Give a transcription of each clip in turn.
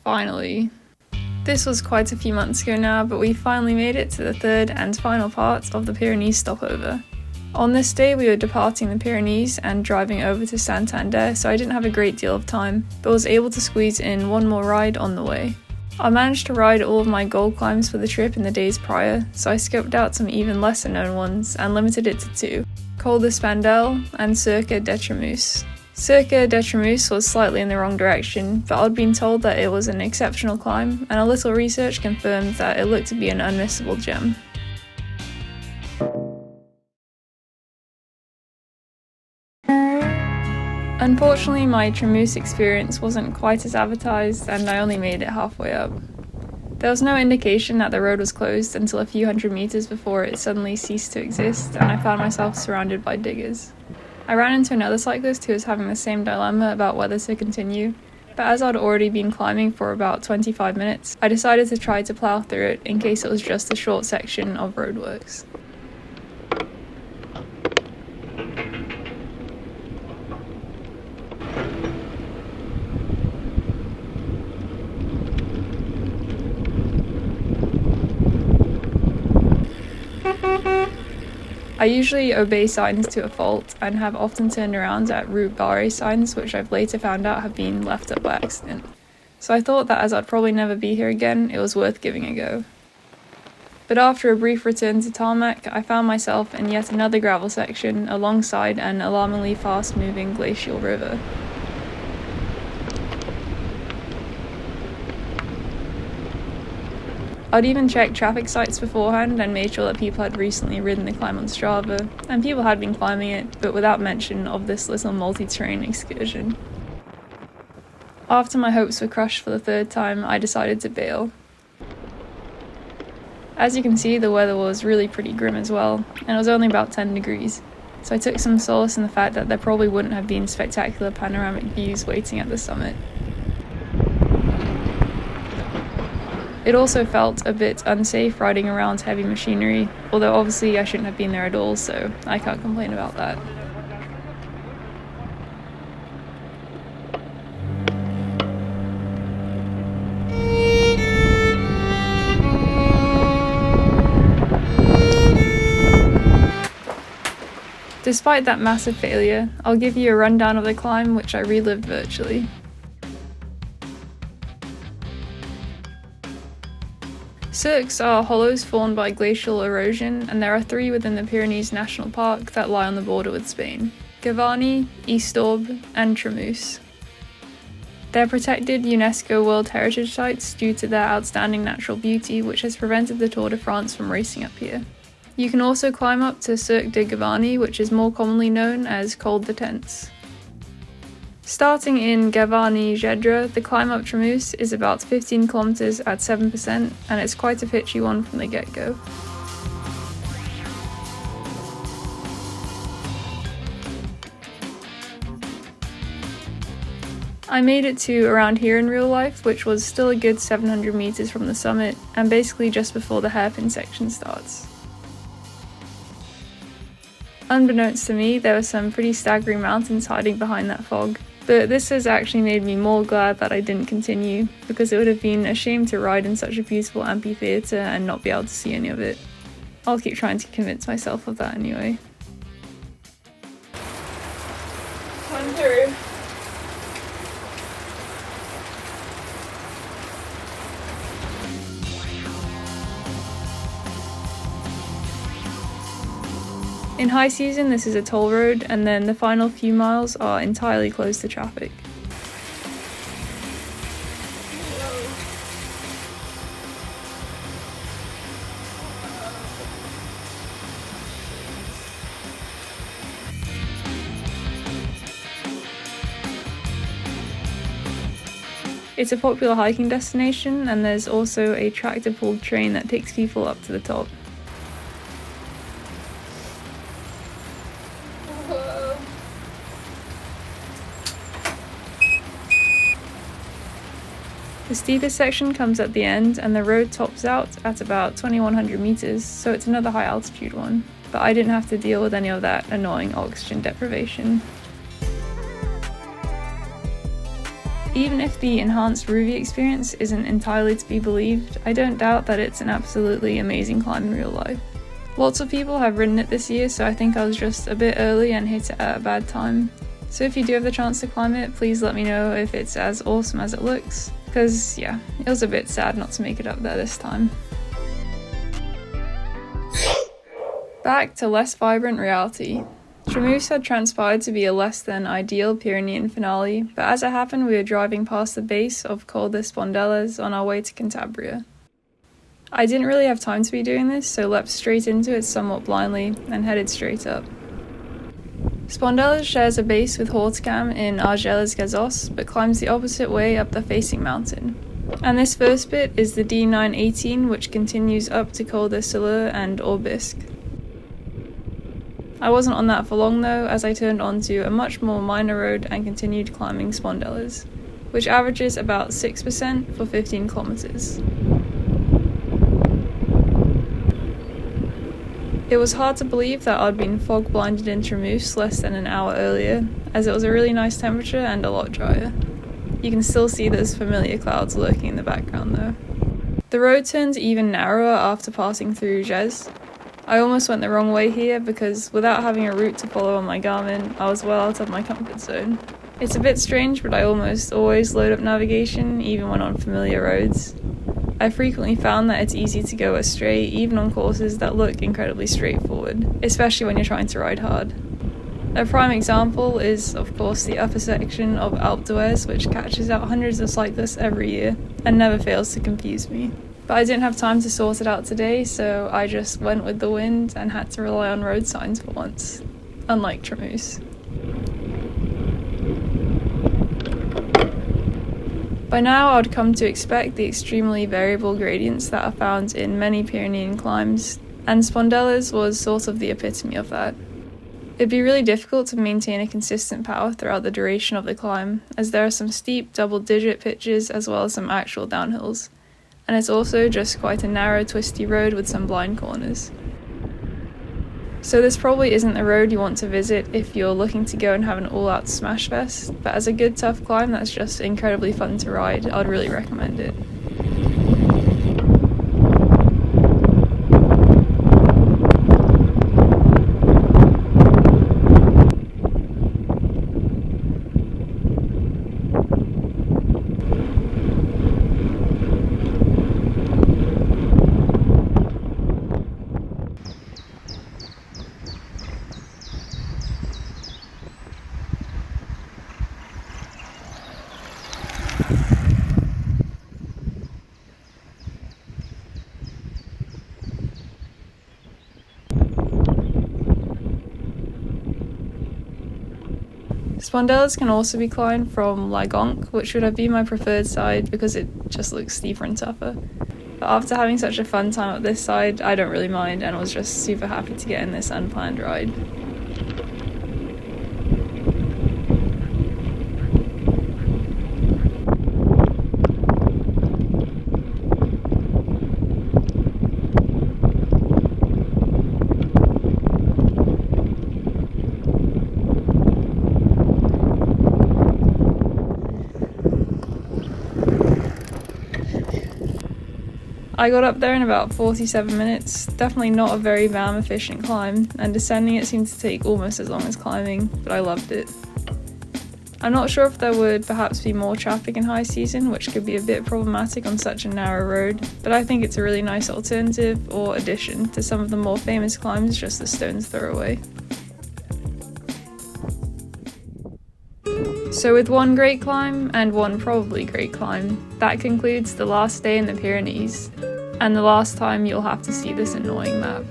Finally. This was quite a few months ago now, but we finally made it to the third and final part of the Pyrenees stopover. On this day we were departing the Pyrenees and driving over to Santander, so I didn't have a great deal of time, but was able to squeeze in one more ride on the way. I managed to ride all of my goal climbs for the trip in the days prior, so I scoped out some even lesser known ones and limited it to two, Col de Spandelles and Cirque de Troumouse. Cirque de Troumouse was slightly in the wrong direction, but I'd been told that it was an exceptional climb, and a little research confirmed that it looked to be an unmissable gem. Unfortunately, my Troumouse experience wasn't quite as advertised, and I only made it halfway up. There was no indication that the road was closed until a few hundred meters before it suddenly ceased to exist, and I found myself surrounded by diggers. I ran into another cyclist who was having the same dilemma about whether to continue, but as I'd already been climbing for about 25 minutes, I decided to try to plough through it in case it was just a short section of roadworks. I usually obey signs to a fault and have often turned around at route barre signs, which I've later found out have been left up by accident. So I thought that as I'd probably never be here again, it was worth giving a go. But after a brief return to tarmac, I found myself in yet another gravel section alongside an alarmingly fast-moving glacial river. I'd even checked traffic sites beforehand and made sure that people had recently ridden the climb on Strava, and people had been climbing it, but without mention of this little multi-terrain excursion. After my hopes were crushed for the third time, I decided to bail. As you can see, the weather was really pretty grim as well, and it was only about 10 degrees, so I took some solace in the fact that there probably wouldn't have been spectacular panoramic views waiting at the summit. It also felt a bit unsafe riding around heavy machinery, although obviously I shouldn't have been there at all, so I can't complain about that. Despite that massive failure, I'll give you a rundown of the climb, which I relived virtually. Cirques are hollows formed by glacial erosion, and there are 3 within the Pyrenees National Park that lie on the border with Spain: Gavarnie, Eastaube, and Troumouse. They're protected UNESCO World Heritage Sites due to their outstanding natural beauty, which has prevented the Tour de France from racing up here. You can also climb up to Cirque de Gavarnie, which is more commonly known as Col de Tents. Starting in Gavarnie-Gedre, the climb up Troumouse is about 15 kilometers at 7%, and it's quite a pitchy one from the get-go. I made it to around here in real life, which was still a good 700 meters from the summit, and basically just before the hairpin section starts. Unbeknownst to me, there were some pretty staggering mountains hiding behind that fog. But this has actually made me more glad that I didn't continue, because it would have been a shame to ride in such a beautiful amphitheatre and not be able to see any of it. I'll keep trying to convince myself of that anyway. Come through. In high season, this is a toll road, and then the final few miles are entirely closed to traffic. It's a popular hiking destination, and there's also a tractor-pulled train that takes people up to the top. The steepest section comes at the end, and the road tops out at about 2100 meters, so it's another high altitude one, but I didn't have to deal with any of that annoying oxygen deprivation. Even if the enhanced Ruby experience isn't entirely to be believed, I don't doubt that it's an absolutely amazing climb in real life. Lots of people have ridden it this year, so I think I was just a bit early and hit it at a bad time. So if you do have the chance to climb it, please let me know if it's as awesome as it looks, because yeah, it was a bit sad not to make it up there this time. Back to less vibrant reality. Troumouse had transpired to be a less than ideal Pyrenean finale, but as it happened we were driving past the base of Col de Spandelles on our way to Cantabria. I didn't really have time to be doing this, so leapt straight into it somewhat blindly and headed straight up. Spandelles shares a base with Hautecam in Argelès-Gazos, but climbs the opposite way up the facing mountain. And this first bit is the D918, which continues up to Col de Salur and Orbisque. I wasn't on that for long though, as I turned onto a much more minor road and continued climbing Spandelles, which averages about 6% for 15 kilometers. It was hard to believe that I'd been fog blinded in Troumouse less than an hour earlier, as it was a really nice temperature and a lot drier. You can still see those familiar clouds lurking in the background though. The road turns even narrower after passing through Gez. I almost went the wrong way here because without having a route to follow on my Garmin, I was well out of my comfort zone. It's a bit strange, but I almost always load up navigation, even when on familiar roads. I frequently found that it's easy to go astray, even on courses that look incredibly straightforward, especially when you're trying to ride hard. A prime example is, of course, the upper section of Alpe d'Huez, which catches out hundreds of cyclists every year, and never fails to confuse me. But I didn't have time to sort it out today, so I just went with the wind and had to rely on road signs for once, unlike Troumouse. By now I'd come to expect the extremely variable gradients that are found in many Pyrenean climbs, and Spandelles was sort of the epitome of that. It'd be really difficult to maintain a consistent power throughout the duration of the climb, as there are some steep double-digit pitches as well as some actual downhills. And it's also just quite a narrow, twisty road with some blind corners. So this probably isn't the road you want to visit if you're looking to go and have an all-out smash fest, but as a good tough climb that's just incredibly fun to ride, I'd really recommend it. Spandelles can also be climbed from La Gonque, which would have been my preferred side because it just looks steeper and tougher. But after having such a fun time up this side, I don't really mind and was just super happy to get in this unplanned ride. I got up there in about 47 minutes, definitely not a very VAM efficient climb, and descending it seemed to take almost as long as climbing, but I loved it. I'm not sure if there would perhaps be more traffic in high season, which could be a bit problematic on such a narrow road, but I think it's a really nice alternative or addition to some of the more famous climbs just a stone's throw away. So with one great climb, and one probably great climb, that concludes the last day in the Pyrenees, and the last time you'll have to see this annoying map.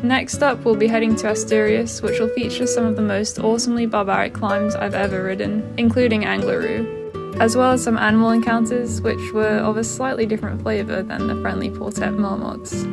Next up, we'll be heading to Asturias, which will feature some of the most awesomely barbaric climbs I've ever ridden, including Angleroo, as well as some animal encounters which were of a slightly different flavour than the friendly Portet marmots.